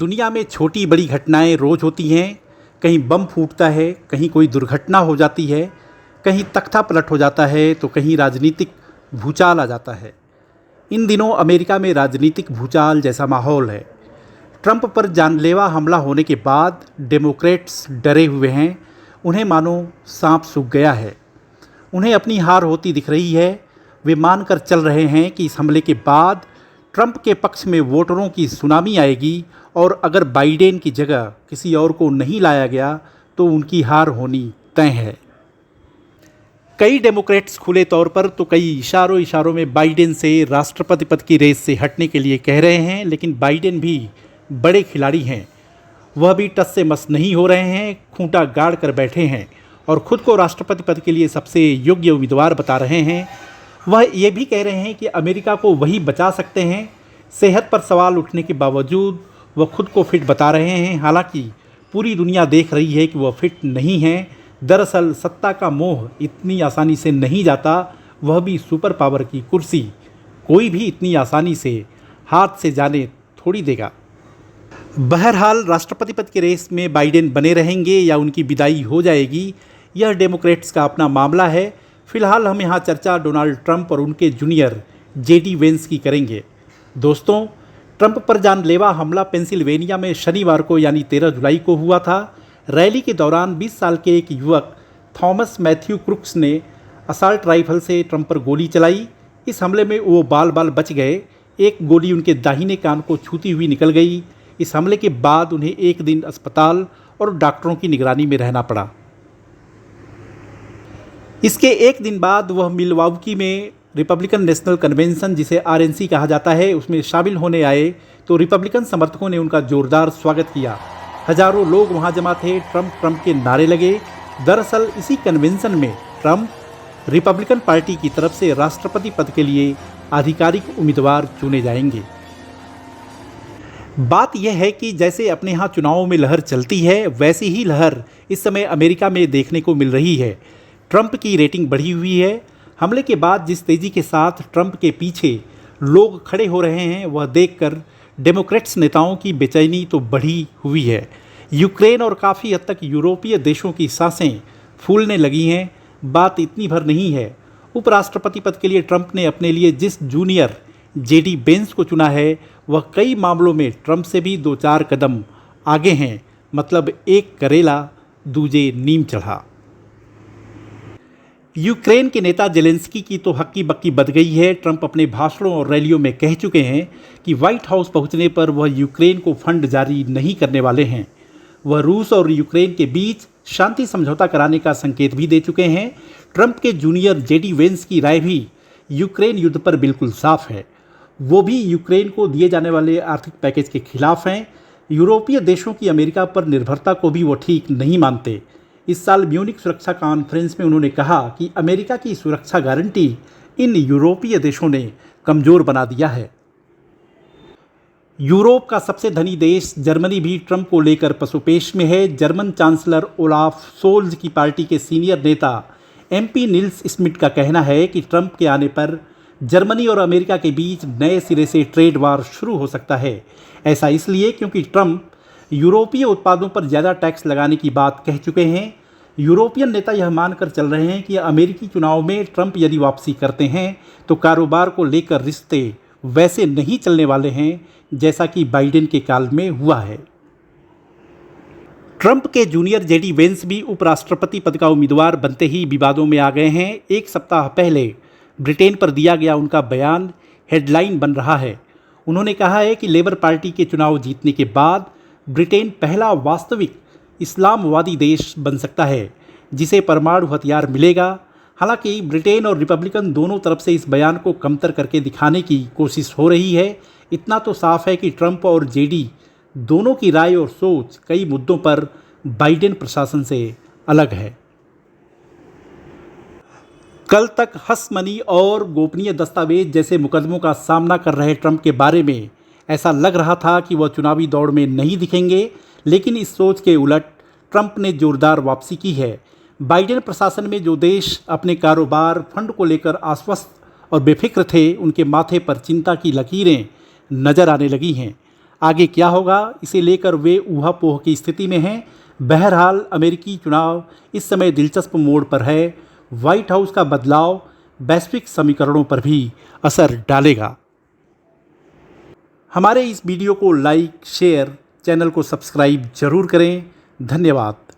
दुनिया में छोटी बड़ी घटनाएं रोज़ होती हैं। कहीं बम फूटता है, कहीं कोई दुर्घटना हो जाती है, कहीं तख्ता पलट हो जाता है, तो कहीं राजनीतिक भूचाल आ जाता है। इन दिनों अमेरिका में राजनीतिक भूचाल जैसा माहौल है। ट्रंप पर जानलेवा हमला होने के बाद डेमोक्रेट्स डरे हुए हैं। उन्हें मानो सांप सूख गया है। उन्हें अपनी हार होती दिख रही है। वे मानकर चल रहे हैं कि इस हमले के बाद ट्रंप के पक्ष में वोटरों की सुनामी आएगी और अगर बाइडेन की जगह किसी और को नहीं लाया गया तो उनकी हार होनी तय है। कई डेमोक्रेट्स खुले तौर पर तो कई इशारों में बाइडेन से राष्ट्रपति पद की रेस से हटने के लिए कह रहे हैं, लेकिन बाइडेन भी बड़े खिलाड़ी हैं। वह भी टस से मस नहीं हो रहे हैं, खूंटा गाड़ कर बैठे हैं और खुद को राष्ट्रपति पद के लिए सबसे योग्य उम्मीदवार बता रहे हैं। वह ये भी कह रहे हैं कि अमेरिका को वही बचा सकते हैं। सेहत पर सवाल उठने के बावजूद वह खुद को फिट बता रहे हैं। हालांकि पूरी दुनिया देख रही है कि वह फिट नहीं हैं। दरअसल सत्ता का मोह इतनी आसानी से नहीं जाता, वह भी सुपर पावर की कुर्सी कोई भी इतनी आसानी से हाथ से जाने थोड़ी देगा। बहरहाल राष्ट्रपति पद के रेस में बाइडेन बने रहेंगे या उनकी विदाई हो जाएगी, यह डेमोक्रेट्स का अपना मामला है। फिलहाल हम यहाँ चर्चा डोनाल्ड ट्रंप और उनके जूनियर जेडी वेंस की करेंगे। दोस्तों, ट्रंप पर जानलेवा हमला पेंसिल्वेनिया में शनिवार को यानी 13 जुलाई को हुआ था। रैली के दौरान 20 साल के एक युवक थॉमस मैथ्यू क्रुक्स ने असाल्ट राइफल से ट्रंप पर गोली चलाई। इस हमले में वो बाल बाल बच गए। एक गोली उनके दाहिने कान को छूती हुई निकल गई। इस हमले के बाद उन्हें एक दिन अस्पताल और डॉक्टरों की निगरानी में रहना पड़ा। इसके एक दिन बाद वह मिलवाउकी में रिपब्लिकन नेशनल कन्वेंशन, जिसे आरएनसी कहा जाता है, उसमें शामिल होने आए तो रिपब्लिकन समर्थकों ने उनका जोरदार स्वागत किया। हजारों लोग वहां जमा थे। ट्रंप के नारे लगे। दरअसल इसी कन्वेंशन में ट्रंप रिपब्लिकन पार्टी की तरफ से राष्ट्रपति पद के लिए आधिकारिक उम्मीदवार चुने जाएंगे। बात यह है कि जैसे अपने यहाँ चुनावों में लहर चलती है, वैसी ही लहर इस समय अमेरिका में देखने को मिल रही है। ट्रंप की रेटिंग बढ़ी हुई है। हमले के बाद जिस तेज़ी के साथ ट्रंप के पीछे लोग खड़े हो रहे हैं, वह देखकर डेमोक्रेट्स नेताओं की बेचैनी तो बढ़ी हुई है। यूक्रेन और काफ़ी हद तक यूरोपीय देशों की सांसें फूलने लगी हैं। बात इतनी भर नहीं है। उपराष्ट्रपति पद के लिए ट्रंप ने अपने लिए जिस जूनियर जेडी वेंस को चुना है, वह कई मामलों में ट्रंप से भी 2-4 कदम आगे हैं। मतलब एक करेला दूजे नीम चढ़ा। यूक्रेन के नेता जेलेंस्की की तो हक्की बक्की बद गई है। ट्रंप अपने भाषणों और रैलियों में कह चुके हैं कि व्हाइट हाउस पहुंचने पर वह यूक्रेन को फंड जारी नहीं करने वाले हैं। वह रूस और यूक्रेन के बीच शांति समझौता कराने का संकेत भी दे चुके हैं। ट्रंप के जूनियर जेडी वेंस की राय भी यूक्रेन युद्ध पर बिल्कुल साफ है। वो भी यूक्रेन को दिए जाने वाले आर्थिक पैकेज के खिलाफ हैं। यूरोपीय देशों की अमेरिका पर निर्भरता को भी वो ठीक नहीं मानते। इस साल म्यूनिक सुरक्षा कॉन्फ्रेंस में उन्होंने कहा कि अमेरिका की सुरक्षा गारंटी इन यूरोपीय देशों ने कमज़ोर बना दिया है। यूरोप का सबसे धनी देश जर्मनी भी ट्रंप को लेकर पसोपेश में है। जर्मन चांसलर ओलाफ सोल्ज की पार्टी के सीनियर नेता एमपी निल्स स्मिट का कहना है कि ट्रंप के आने पर जर्मनी और अमेरिका के बीच नए सिरे से ट्रेड वार शुरू हो सकता है। ऐसा इसलिए क्योंकि ट्रंप यूरोपीय उत्पादों पर ज़्यादा टैक्स लगाने की बात कह चुके हैं। यूरोपियन नेता यह मानकर चल रहे हैं कि अमेरिकी चुनाव में ट्रंप यदि वापसी करते हैं तो कारोबार को लेकर रिश्ते वैसे नहीं चलने वाले हैं जैसा कि बाइडेन के काल में हुआ है। ट्रंप के जूनियर जेडी वेंस भी उपराष्ट्रपति पद का उम्मीदवार बनते ही विवादों में आ गए हैं। एक सप्ताह पहले ब्रिटेन पर दिया गया उनका बयान हेडलाइन बन रहा है। उन्होंने कहा है कि लेबर पार्टी के चुनाव जीतने के बाद ब्रिटेन पहला वास्तविक इस्लामवादी देश बन सकता है जिसे परमाणु हथियार मिलेगा। हालांकि ब्रिटेन और रिपब्लिकन दोनों तरफ से इस बयान को कमतर करके दिखाने की कोशिश हो रही है। इतना तो साफ है कि ट्रंप और जेडी दोनों की राय और सोच कई मुद्दों पर बाइडेन प्रशासन से अलग है। कल तक हस मनी और गोपनीय दस्तावेज जैसे मुकदमों का सामना कर रहे ट्रंप के बारे में ऐसा लग रहा था कि वह चुनावी दौड़ में नहीं दिखेंगे, लेकिन इस सोच के उलट ट्रंप ने जोरदार वापसी की है। बाइडेन प्रशासन में जो देश अपने कारोबार फंड को लेकर आश्वस्त और बेफिक्र थे, उनके माथे पर चिंता की लकीरें नजर आने लगी हैं। आगे क्या होगा इसे लेकर वे ऊहापोह की स्थिति में हैं। बहरहाल अमेरिकी चुनाव इस समय दिलचस्प मोड़ पर है। व्हाइट हाउस का बदलाव वैश्विक समीकरणों पर भी असर डालेगा। हमारे इस वीडियो को लाइक, शेयर, चैनल को सब्सक्राइब जरूर करें। धन्यवाद।